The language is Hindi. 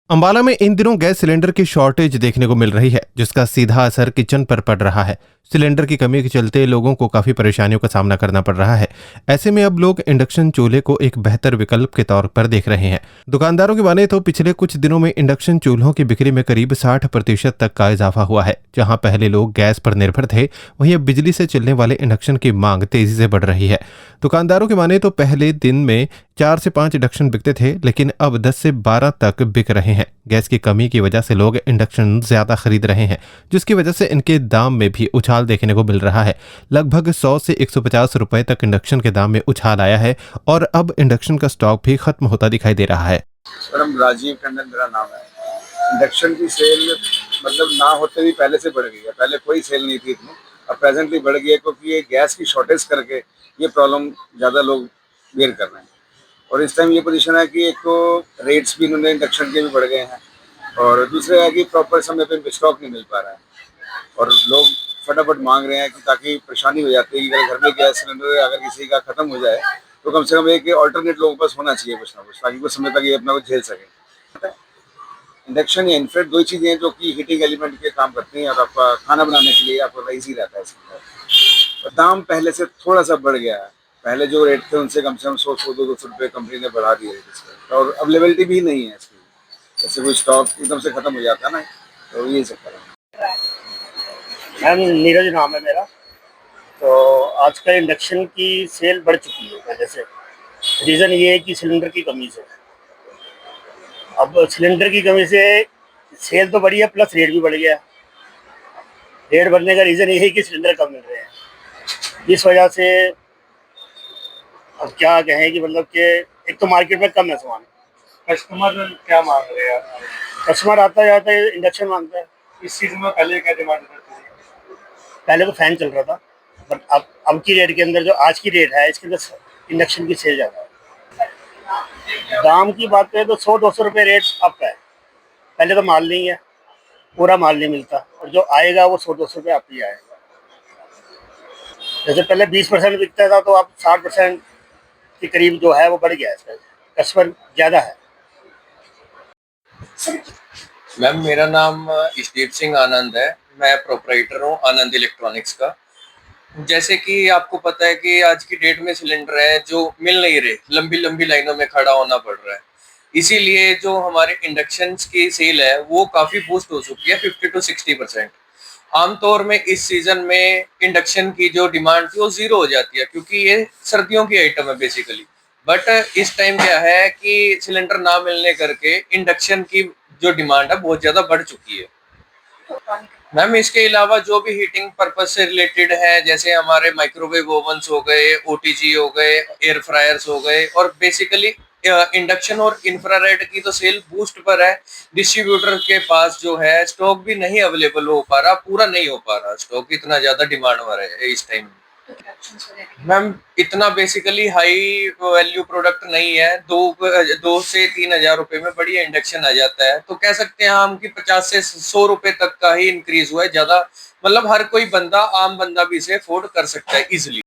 अंबाला में इन दिनों गैस सिलेंडर की शॉर्टेज देखने को मिल रही है, जिसका सीधा असर किचन पर पड़ रहा है। सिलेंडर की कमी के चलते लोगों को काफी परेशानियों का सामना करना पड़ रहा है। ऐसे में अब लोग इंडक्शन चूल्हे को एक बेहतर विकल्प के तौर पर देख रहे हैं। दुकानदारों की माने तो पिछले कुछ दिनों में इंडक्शन चूल्हों की बिक्री में करीब 60% तक का इजाफा हुआ है। जहां पहले लोग गैस पर निर्भर थे, वहीं अब बिजली से चलने वाले इंडक्शन की मांग तेजी से बढ़ रही है। दुकानदारों की माने तो पहले दिन में 4 से 5 इंडक्शन बिकते थे, लेकिन अब 10 से 12 तक बिक रहे हैं। गैस की कमी की वजह से लोग इंडक्शन ज्यादा खरीद रहे हैं, जिसकी वजह से इनके दाम में भी उछाल देखने को मिल रहा है। लगभग 100 से 150 रुपए तक इंडक्शन के दाम में उछाल आया है और अब इंडक्शन का स्टॉक भी खत्म होता दिखाई दे रहा है। मैडम राजीव टंडन मेरा नाम है। इंडक्शन की सेल मतलब ना होते भी पहले से बढ़ गई है। पहले कोई सेल नहीं थी इतनी, अब प्रेजेंटली बढ़ गई है क्योंकि ये गैस की शॉर्टेज करके ये प्रॉब्लम ज़्यादा लोग बेयर कर रहे हैं। और इस टाइम ये पोजीशन है कि एक तो रेट्स भी इन्होंने इंडक्शन के भी बढ़ गए हैं, और दूसरे है कि प्रॉपर समय पे स्टॉक नहीं मिल पा रहा है और लोग फटाफट मांग रहे हैं कि ताकि परेशानी हो जाती है कि अगर घर में गैस सिलेंडर अगर किसी का खत्म हो जाए तो कम से कम एक ऑल्टरनेट लोगों के पास होना चाहिए कुछ ना कुछ, ताकि कुछ समय तक ये अपना कुछ झेल सके। इंडक्शन या इन्फ्रारेड दो ही चीज़ें हैं जो कि हीटिंग एलिमेंट के काम करती हैं और आपका खाना बनाने के लिए आपका ईजी रहता है इसके अंदर। और दाम पहले से थोड़ा सा बढ़ गया है। पहले जो रेट थे उनसे कम से कम 100-200 रुपये कंपनी ने बढ़ा दिए रेट इसके, और अवेलेबिलिटी भी नहीं है इसकी। जैसे कोई स्टॉक एकदम से खत्म हो जाता है ना, तो यही चक्कर है। मैम नीरज नाम है मेरा। तो आजकल इंडक्शन की सेल बढ़ चुकी है पहले से। रीज़न ये है कि सिलेंडर की कमी से। अब सिलेंडर की कमी से सेल तो बढ़ी है, प्लस रेट भी बढ़ गया है। रेट बढ़ने का रीज़न ये है कि सिलेंडर कम मिल रहे हैं। इस वजह से अब क्या कहें कि मतलब कि एक तो मार्केट में कम है सामान। कस्टमर क्या मांग रहे हैं? कस्टमर आता जाता है इंडक्शन मांगता है। इस चीज में पहले क्या डिमांड करते थे? पहले तो फैन चल रहा था, बट अब की रेट के अंदर जो आज की रेट है इसके अंदर इंडक्शन की सेल ज़्यादा है। दाम की बात करें तो 100-200 रुपये रेट अप है। पहले तो माल नहीं है, पूरा माल नहीं मिलता, और जो आएगा वो 100-200 रुपये अप ही आएगा। जैसे पहले 20% बिकता था, तो अब 60% के करीब जो है वो बढ़ गया है। इसका कस्टमर ज़्यादा है। मैम मेरा नाम इष्टदीप सिंह आनंद है। मैं प्रोपराइटर हूँ आनंद इलेक्ट्रॉनिक्स का। जैसे कि आपको पता है कि आज की डेट में सिलेंडर है जो मिल नहीं रहे, लंबी लंबी लाइनों में खड़ा होना पड़ रहा है। इसीलिए जो हमारे इंडक्शन की सेल है वो काफ़ी बूस्ट हो चुकी है, 50 to 60%। आमतौर में इस सीजन में इंडक्शन की जो डिमांड थी वो जीरो हो जाती है, क्योंकि ये सर्दियों की आइटम है बेसिकली। बट इस टाइम क्या है कि सिलेंडर ना मिलने करके इंडक्शन की जो डिमांड है बहुत ज़्यादा बढ़ चुकी है। मैम इसके अलावा जो भी हीटिंग पर्पज से रिलेटेड है, जैसे हमारे माइक्रोवेव ओवन्स हो गए, ओटीजी हो गए, एयर फ्रायर्स हो गए, और बेसिकली इंडक्शन और इंफ्रारेड की तो सेल बूस्ट पर है। डिस्ट्रीब्यूटर के पास जो है स्टॉक भी नहीं अवेलेबल हो पा रहा, पूरा नहीं हो पा रहा स्टॉक, इतना ज्यादा डिमांड हो रहा है इस टाइम। मैम इतना बेसिकली हाई वैल्यू प्रोडक्ट नहीं है। 2 से 3 हजार रुपए में बढ़िया इंडक्शन आ जाता है। तो कह सकते हैं हम कि 50 से 100 रुपए तक का ही इंक्रीज हुआ है। ज्यादा मतलब हर कोई बंदा, आम बंदा भी इसे अफोर्ड कर सकता है इजिली।